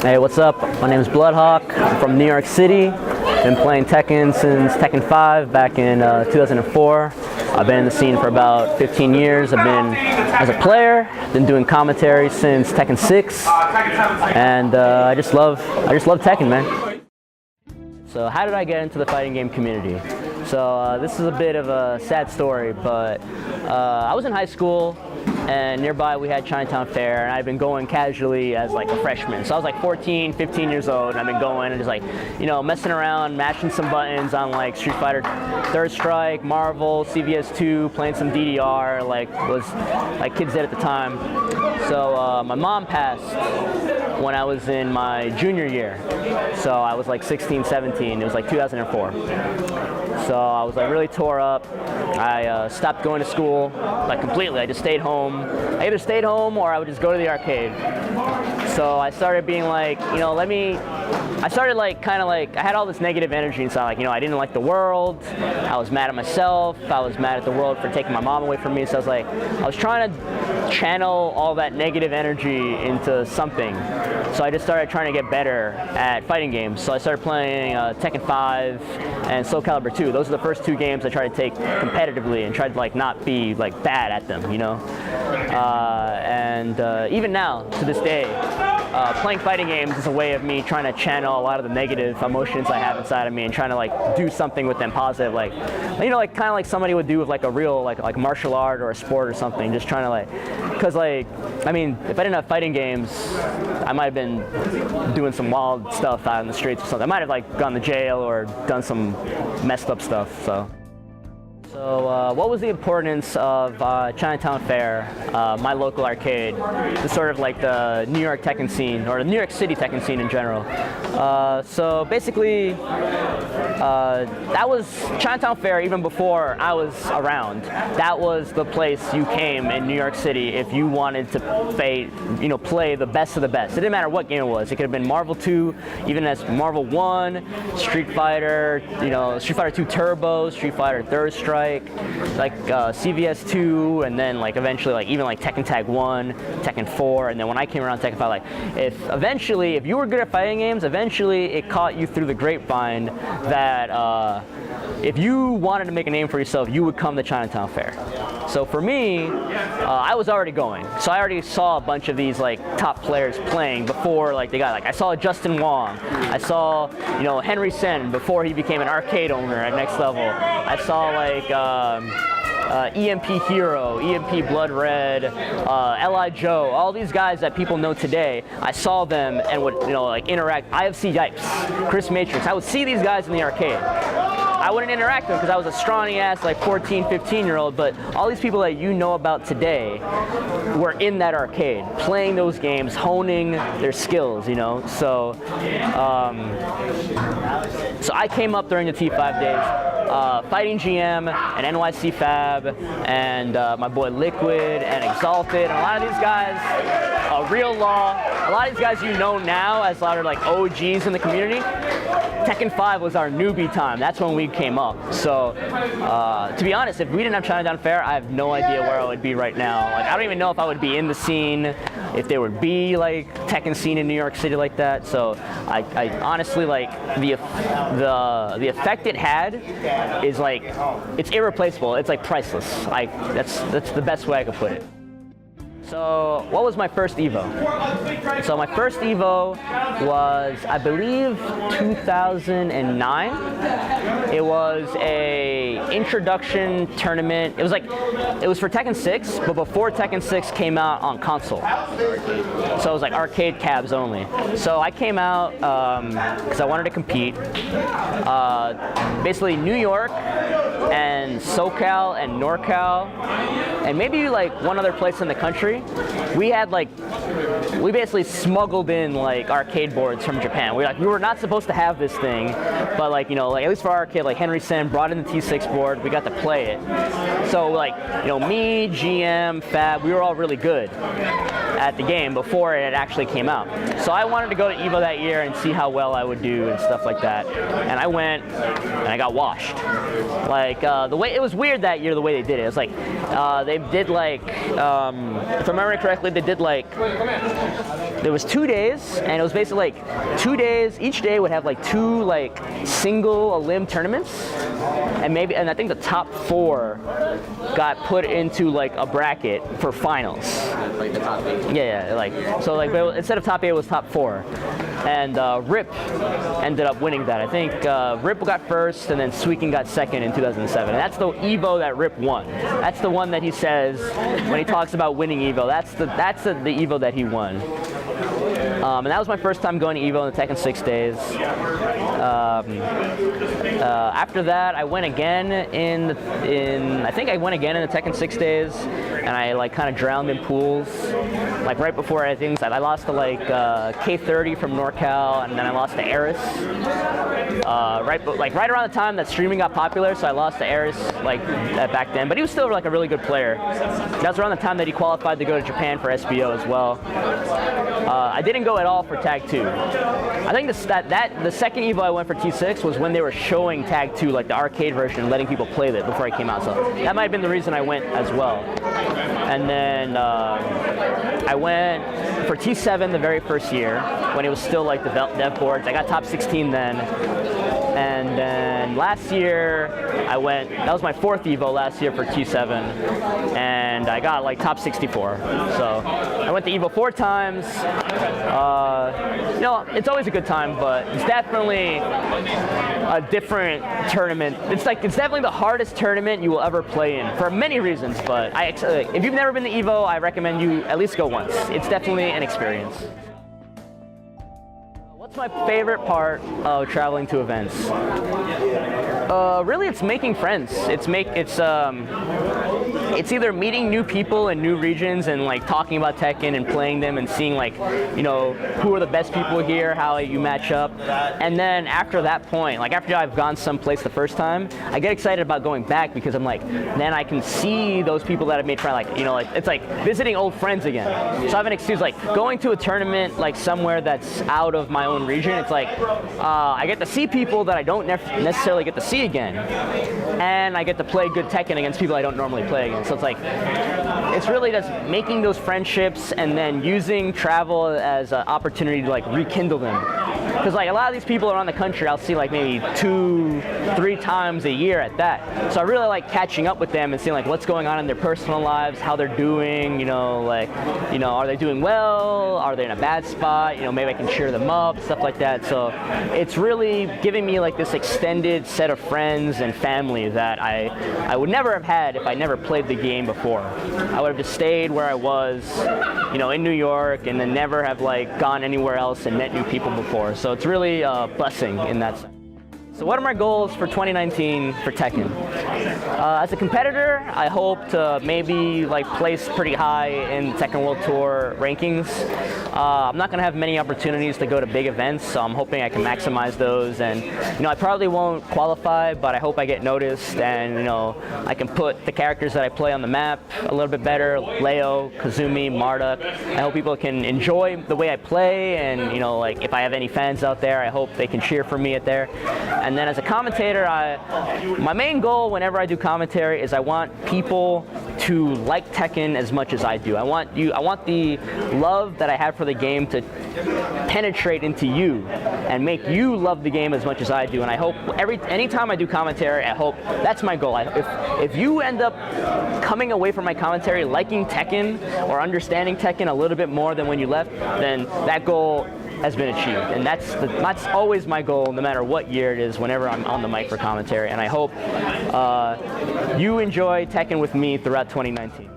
Hey, what's up? My name is BloodHawk. I'm from New York City. Been playing Tekken since Tekken 5 back in 2004. I've been in the scene for about 15 years. I've been as a player, been doing commentary since Tekken 6, and I just love Tekken, man. So how did I get into the fighting game community? So this is a bit of a sad story, but I was in high school, and nearby we had Chinatown Fair, and I'd been going casually as like a freshman. So I was like 14, 15 years old, and I've been going and just like, you know, messing around, mashing some buttons on like Street Fighter, Third Strike, Marvel, CVS2, playing some DDR, like was like kids did at the time. So my mom passed when I was in my junior year. So I was like 16, 17. It was like 2004. So I was like really tore up. I stopped going to school like completely. I just stayed home. I either stayed home or I would just go to the arcade. So I started being like, you know, I started like kind of like, I had all this negative energy inside. Like, you know, I didn't like the world. I was mad at myself. I was mad at the world for taking my mom away from me. So I was like, I was trying to channel all that negative energy into something. So I just started trying to get better at fighting games. So I started playing Tekken 5 and Soul Calibur 2. Those are the first two games I tried to take competitively and tried to like not be like bad at them, you know. Even now, to this day, playing fighting games is a way of me trying to channel a lot of the negative emotions I have inside of me and trying to like do something with them positive, like, you know, like kind of like somebody would do with like a real like martial art or a sport or something. Just trying to like, because like, I mean, if I didn't have fighting games, I might have been doing some wild stuff out in the streets or something. I might have like gone to jail or done some messed up stuff. So what was the importance of Chinatown Fair, my local arcade, the sort of like the New York Tekken scene, or the New York City Tekken scene in general? So basically, that was Chinatown Fair even before I was around. That was the place you came in New York City if you wanted to play the best of the best. It didn't matter what game it was. It could have been Marvel 2, even as Marvel 1, Street Fighter, you know, Street Fighter 2 Turbo, Street Fighter Third Strike, like CVS2, and then like eventually like even like Tekken Tag 1, Tekken 4, and then when I came around Tekken 5, like if you were good at fighting games, eventually it caught you through the grapevine that if you wanted to make a name for yourself, you would come to Chinatown Fair. So for me, I was already going. So I already saw a bunch of these like top players playing before like they got like, I saw Justin Wong. I saw, you know, Henry Sen before he became an arcade owner at Next Level. I saw like EMP Hero, EMP Blood Red, L.I. Joe, all these guys that people know today. I saw them and would, you know, like interact. IFC Yipes, Chris Matrix. I would see these guys in the arcade. I wouldn't interact with them because I was a scrawny ass like 14, 15-year-old, but all these people that you know about today were in that arcade, playing those games, honing their skills, you know. So I came up during the T5 days, fighting GM and NYC Fab and my boy Liquid and Exalted, and a lot of these guys, Real Law, a lot of these guys you know now as a lot of like OGs in the community. Tekken 5 was our newbie time. That's when we came up. So, to be honest, if we didn't have Chinatown Fair, I have no idea where I would be right now. Like, I don't even know if I would be in the scene, if there would be like Tekken scene in New York City like that. So, I honestly like the effect it had is like, it's irreplaceable. It's like priceless. Like that's the best way I could put it. So what was my first Evo? So my first Evo was, I believe, 2009. It was a introduction tournament. It was for Tekken 6, but before Tekken 6 came out on console. So it was like arcade cabs only. So I came out because I wanted to compete. Basically New York and SoCal and NorCal and maybe like one other place in the country. We basically smuggled in like arcade boards from Japan. We were not supposed to have this thing, but like, you know, like at least for our arcade, like Henry Sen brought in the T6 board. We got to play it. So like, you know, me, GM, Fab, we were all really good at the game before it actually came out. So I wanted to go to EVO that year and see how well I would do and stuff like that. And I went, and I got washed. Like, the way, it was weird that year, the way they did it. It was like, they did like, if I remember correctly, they did like, there was 2 days, and it was basically like 2 days, each day would have like 2 like single elim tournaments, and I think the top 4 got put into like a bracket for finals. Like the top 8. Yeah, like, so like, but instead of top 8, it was top 4. And RIP ended up winning that. I think RIP got first, and then Suikin got second in 2007. And that's the EVO that RIP won. That's the one that he says when he talks about winning EVO. That's the EVO that he won. And that was my first time going to EVO in the Tekken 6 days. After that, I went again I think I went again in the Tekken 6 days, and I like kind of drowned in pools. Like right before I think I lost to like K30 from NorCal, and then I lost to Eris. Right around the time that streaming got popular, so I lost to Eris like back then. But he was still like a really good player. That was around the time that he qualified to go to Japan for SBO as well. I didn't go at all for Tag 2. I think the second EVO I went for T6 was when they were showing Tag 2, like the arcade version, and letting people play it before it came out. So that might have been the reason I went as well. And then I went for T7 the very first year when it was still like the dev boards. I got top 16 then. And then last year I went, that was my 4th EVO last year for T7, and I got like top 64. So I went to EVO 4 times. You know, it's always a good time, but it's definitely a different tournament. It's definitely the hardest tournament you will ever play in for many reasons, but if you've never been to EVO, I recommend you at least go once. It's definitely an experience. What's my favorite part of traveling to events? Really, it's making friends. It's either meeting new people in new regions and like talking about Tekken and playing them and seeing like, you know, who are the best people here, how you match up. And then after that point, like after I've gone someplace the first time, I get excited about going back because I'm like, then I can see those people that I've made friends, like, you know, like it's like visiting old friends again. So I have an excuse, like going to a tournament like somewhere that's out of my own region. It's like I get to see people that I don't necessarily get to see again, and I get to play good Tekken against people I don't normally play against. So it's like, it's really just making those friendships and then using travel as an opportunity to like rekindle them. Because like a lot of these people around the country, I'll see like maybe 2-3 times a year at that. So I really like catching up with them and seeing like what's going on in their personal lives, how they're doing, you know, like, you know, are they doing well? Are they in a bad spot? You know, maybe I can cheer them up, stuff like that. So it's really giving me like this extended set of friends and family that I would never have had if I never played the game before. I would have just stayed where I was, you know, in New York, and then never have like gone anywhere else and met new people before. So it's really a blessing in that sense. So what are my goals for 2019 for Tekken? As a competitor, I hope to maybe like place pretty high in Tekken World Tour rankings. I'm not going to have many opportunities to go to big events, so I'm hoping I can maximize those. And you know, I probably won't qualify, but I hope I get noticed, and you know, I can put the characters that I play on the map a little bit better. Leo, Kazumi, Marduk. I hope people can enjoy the way I play, and you know, like if I have any fans out there, I hope they can cheer for me at there. And then as a commentator, my main goal whenever I do commentary is I want people to like Tekken as much as I do. I want the love that I have for the game to penetrate into you and make you love the game as much as I do. And I hope anytime I do commentary, I hope that's my goal. If you end up coming away from my commentary liking Tekken or understanding Tekken a little bit more than when you left, then that goal has been achieved. And that's always my goal, no matter what year it is, whenever I'm on the mic for commentary. And I hope you enjoy Tekken with me throughout 2019.